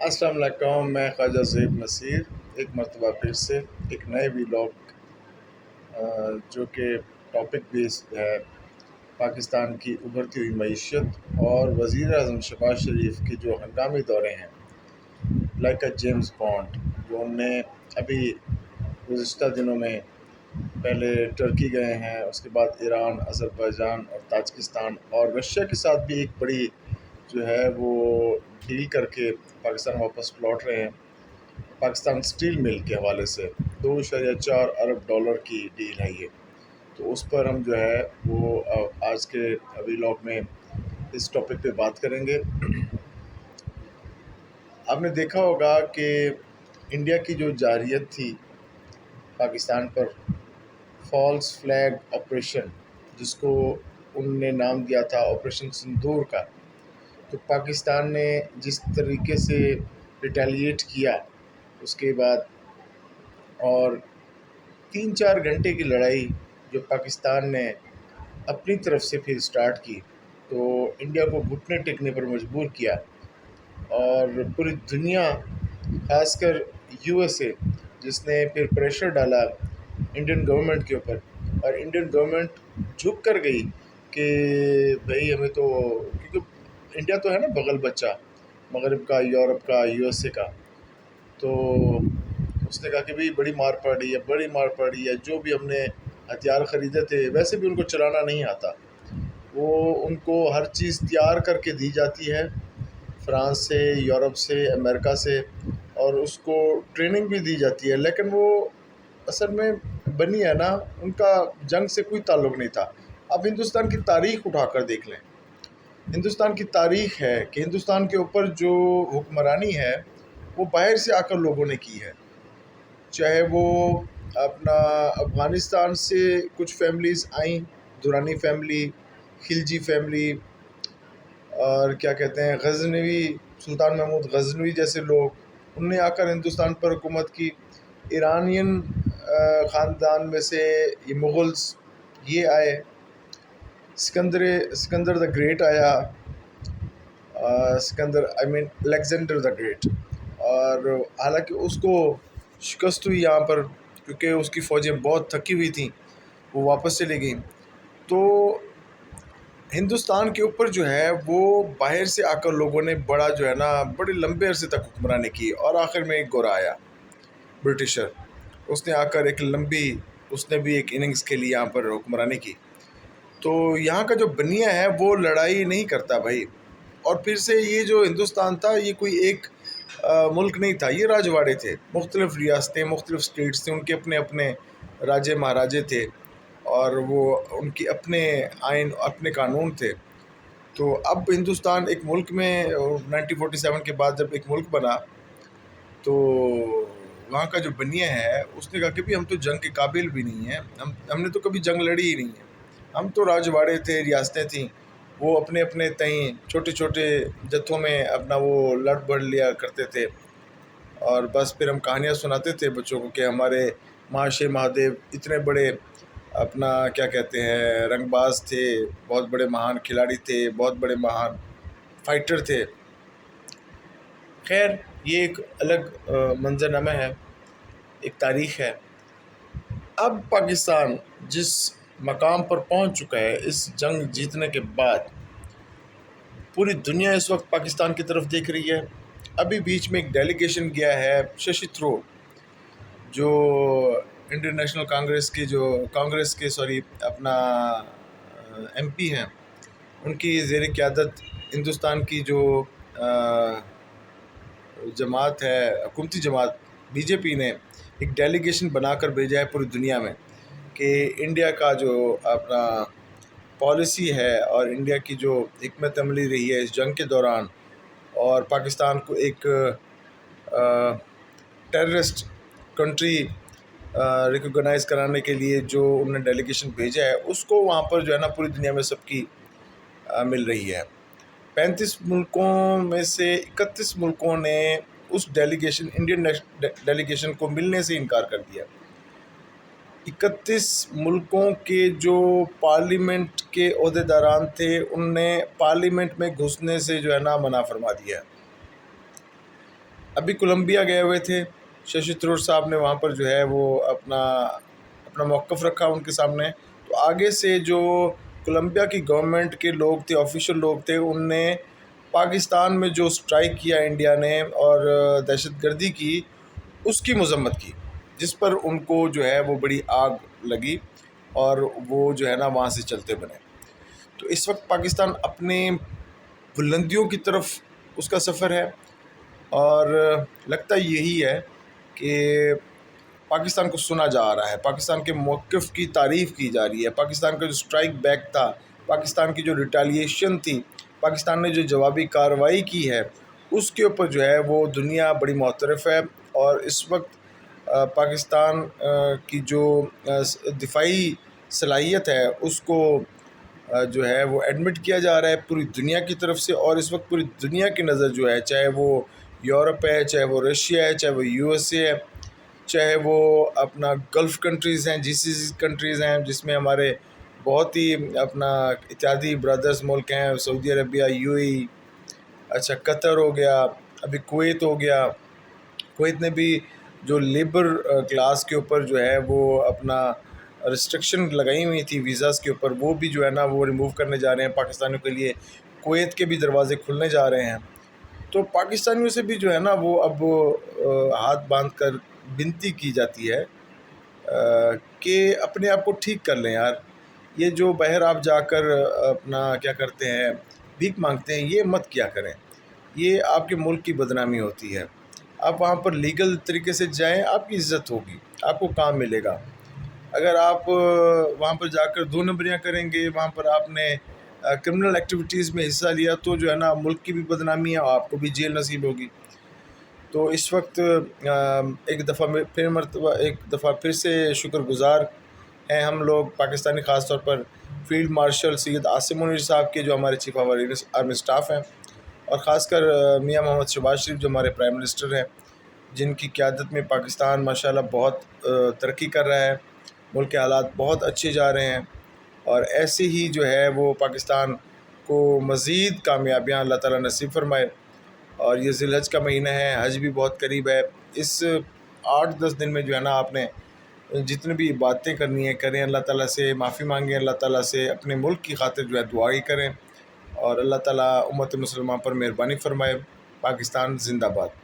السلام علیکم، میں خواجہ زیب نصیر ایک مرتبہ پھر سے ایک نئے ویلاگ جو کہ ٹاپک بیسڈ ہے پاکستان کی ابھرتی ہوئی معیشت اور وزیر اعظم شہباز شریف کے جو ہنگامی دورے ہیں لائک اے جیمز بانڈ، جو ہم نے ابھی گزشتہ دنوں میں پہلے ٹرکی گئے ہیں، اس کے بعد ایران، آذربائیجان اور تاجکستان اور رشیا کے ساتھ بھی ایک بڑی جو ہے وہ ڈیل کر کے پاکستان واپس لوٹ رہے ہیں۔ پاکستان اسٹیل مل کے حوالے سے 2.4 ارب ڈالر کی ڈیل ہے یہ، تو اس پر ہم جو ہے وہ آج کے ویلاگ میں اس ٹاپک پہ بات کریں گے۔ آپ نے دیکھا ہوگا کہ انڈیا کی جو جارحیت تھی پاکستان پر، فالس فلیگ آپریشن، جس کو ان نے نام دیا تھا آپریشن سندور کا، تو پاکستان نے جس طریقے سے ریٹیلیٹ کیا اس کے بعد، اور 3-4 گھنٹے کی لڑائی جو پاکستان نے اپنی طرف سے پھر سٹارٹ کی، تو انڈیا کو گھٹنے ٹیکنے پر مجبور کیا، اور پوری دنیا خاص کر یو ایس اے جس نے پھر پریشر ڈالا انڈین گورنمنٹ کے اوپر، اور انڈین گورنمنٹ جھک کر گئی کہ بھئی ہمیں تو، کیونکہ انڈیا تو ہے نا بغل بچہ مغرب کا، یورپ کا، یو ایس اے کا، تو اس نے کہا کہ بھئی بڑی مار پڑ رہی ہے، بڑی مار پڑ رہی ہے، جو بھی ہم نے ہتھیار خریدے تھے ویسے بھی ان کو چلانا نہیں آتا، وہ ان کو ہر چیز تیار کر کے دی جاتی ہے فرانس سے، یورپ سے، امریکہ سے، اور اس کو ٹریننگ بھی دی جاتی ہے، لیکن وہ اصل میں بنی ہے نا، ان کا جنگ سے کوئی تعلق نہیں تھا۔ اب ہندوستان کی تاریخ اٹھا کر دیکھ لیں، ہندوستان کی تاریخ ہے کہ ہندوستان کے اوپر جو حکمرانی ہے وہ باہر سے آ کر لوگوں نے کی ہے، چاہے وہ اپنا افغانستان سے کچھ فیملیز آئیں، دورانی فیملی، خلجی فیملی، اور کیا کہتے ہیں غزنوی، سلطان محمود غزنوی جیسے لوگ، انہوں نے آ کر ہندوستان پر حکومت کی۔ ایرانین خاندان میں سے یہ مغلز یہ آئے، سکندر دا گریٹ آیا، سکندر الیگزینڈر دا گریٹ، اور حالانکہ اس کو شکست ہوئی یہاں پر کیونکہ اس کی فوجیں بہت تھکی ہوئی تھیں، وہ واپس چلی گئیں۔ تو ہندوستان کے اوپر جو ہے وہ باہر سے آ کر لوگوں نے بڑا جو ہے نا بڑے لمبے عرصے تک حکمرانی کی، اور آخر میں ایک گورا آیا برٹشر، اس نے آ کر ایک لمبی، اس نے بھی ایک اننگز کے لیے یہاں پر حکمرانی کی۔ تو یہاں کا جو بنیا ہے وہ لڑائی نہیں کرتا بھائی، اور پھر سے یہ جو ہندوستان تھا یہ کوئی ایک ملک نہیں تھا، یہ راجواڑے تھے، مختلف ریاستیں، مختلف سٹیٹس تھے، ان کے اپنے اپنے راجے مہاراجے تھے، اور وہ ان کی اپنے آئین، اپنے قانون تھے۔ تو اب ہندوستان ایک ملک میں 1947 کے بعد جب ایک ملک بنا، تو وہاں کا جو بنیا ہے اس نے کہا کہ بھی ہم تو جنگ کے قابل بھی نہیں ہیں، ہم نے تو کبھی جنگ لڑی ہی نہیں ہے، ہم تو راجواڑے تھے، ریاستیں تھیں، وہ اپنے اپنے تئیں چھوٹے چھوٹے جتھوں میں اپنا وہ لڑ بڑھ لیا کرتے تھے، اور بس پھر ہم کہانیاں سناتے تھے بچوں کو کہ ہمارے مہاشے مہادیو اتنے بڑے اپنا کیا کہتے ہیں رنگ باز تھے، بہت بڑے مہان کھلاڑی تھے، بہت بڑے مہان فائٹر تھے۔ خیر یہ ایک الگ منظرنامہ ہے، ایک تاریخ ہے۔ اب پاکستان جس مقام پر پہنچ چکا ہے اس جنگ جیتنے کے بعد، پوری دنیا اس وقت پاکستان کی طرف دیکھ رہی ہے۔ ابھی بیچ میں ایک ڈیلیگیشن گیا ہے ششی تھرور، جو انڈین نیشنل کانگریس کے اپنا ایم پی ہیں، ان کی زیر قیادت ہندوستان کی جو جماعت ہے، حکومتی جماعت بی جے پی نے ایک ڈیلیگیشن بنا کر بھیجا ہے پوری دنیا میں کہ انڈیا کا جو اپنا پالیسی ہے اور انڈیا کی جو حکمت عملی رہی ہے اس جنگ کے دوران، اور پاکستان کو ایک ٹیررسٹ کنٹری ریکگنائز کرانے کے لیے جو انہوں نے ڈیلیگیشن بھیجا ہے، اس کو وہاں پر جو ہے نا پوری دنیا میں سب کی مل رہی ہے۔ 35 ملکوں میں سے 31 ملکوں نے اس انڈین ڈیلیگیشن کو ملنے سے انکار کر دیا۔ 31 ملکوں کے جو پارلیمنٹ کے عہدیداران تھے ان نے پارلیمنٹ میں گھسنے سے جو ہے نا منع فرما دیا ہے۔ ابھی کولمبیا گئے ہوئے تھے ششی تھرور صاحب نے، وہاں پر جو ہے وہ اپنا موقف رکھا ان کے سامنے. تو آگے سے جو کولمبیا کی گورنمنٹ کے لوگ تھے، آفیشل لوگ تھے، ان نے پاکستان میں جو اسٹرائک کیا انڈیا نے اور دہشت گردی کی، اس کی مذمت کی، جس پر ان کو جو ہے وہ بڑی آگ لگی اور وہ جو ہے نا وہاں سے چلتے بنے. تو اس وقت پاکستان اپنے بلندیوں کی طرف اس کا سفر ہے، اور لگتا یہی ہے کہ پاکستان کو سنا جا رہا ہے، پاکستان کے موقف کی تعریف کی جا رہی ہے. پاکستان کا جو اسٹرائک بیک تھا، پاکستان کی جو ریٹیلیشن تھی، پاکستان نے جو جوابی کارروائی کی ہے، اس کے اوپر جو ہے وہ دنیا بڑی معترف ہے. اور اس وقت پاکستان کی جو دفاعی صلاحیت ہے، اس کو جو ہے وہ ایڈمٹ کیا جا رہا ہے پوری دنیا کی طرف سے. اور اس وقت پوری دنیا کی نظر جو ہے، چاہے وہ یورپ ہے، چاہے وہ رشیا ہے، چاہے وہ یو ایس اے ہے، چاہے وہ اپنا گلف کنٹریز ہیں، جی سی سی کنٹریز ہیں جس میں ہمارے بہت ہی اپنا اتحادی برادرز ملک ہیں، سعودی عربیہ، یو اے ای، اچھا قطر ہو گیا، ابھی کویت ہو گیا. کویت نے بھی جو لیبر کلاس کے اوپر جو ہے وہ اپنا ریسٹرکشن لگائی ہوئی تھی ویزاز کے اوپر، وہ بھی جو ہے نا وہ ریموو کرنے جا رہے ہیں پاکستانیوں کے لیے. کویت کے بھی دروازے کھلنے جا رہے ہیں. تو پاکستانیوں سے بھی جو ہے نا وہ اب ہاتھ باندھ کر بنتی کی جاتی ہے کہ اپنے آپ کو ٹھیک کر لیں یار. یہ جو باہر آپ جا کر اپنا کیا کرتے ہیں، بھیک مانگتے ہیں، یہ مت کیا کریں. یہ آپ کے ملک کی بدنامی ہوتی ہے. آپ وہاں پر لیگل طریقے سے جائیں، آپ کی عزت ہوگی، آپ کو کام ملے گا. اگر آپ وہاں پر جا کر دو نمبریاں کریں گے، وہاں پر آپ نے کرمنل ایکٹیویٹیز میں حصہ لیا، تو جو ہے نا ملک کی بھی بدنامی ہے، آپ کو بھی جیل نصیب ہوگی. تو اس وقت ایک دفعہ پھر سے شکر گزار ہیں ہم لوگ پاکستانی، خاص طور پر فیلڈ مارشل سید عاصم منیر صاحب کے، جو ہمارے چیف آف آرمی اسٹاف ہیں، اور خاص کر میاں محمد شہباز شریف جو ہمارے پرائم منسٹر ہیں، جن کی قیادت میں پاکستان ماشاءاللہ بہت ترقی کر رہا ہے. ملک کے حالات بہت اچھے جا رہے ہیں، اور ایسے ہی جو ہے وہ پاکستان کو مزید کامیابیاں اللہ تعالیٰ نصیب فرمائے. اور یہ ذی الحج کا مہینہ ہے، حج بھی بہت قریب ہے. اس 8-10 دن میں جو ہے نا آپ نے جتنی بھی باتیں کرنی ہیں کریں، اللہ تعالیٰ سے معافی مانگیں، اللہ تعالیٰ سے اپنے ملک کی خاطر جو ہے دعائی کریں، اور اللہ تعالیٰ امت مسلمہ پر مہربانی فرمائے. پاکستان زندہ باد.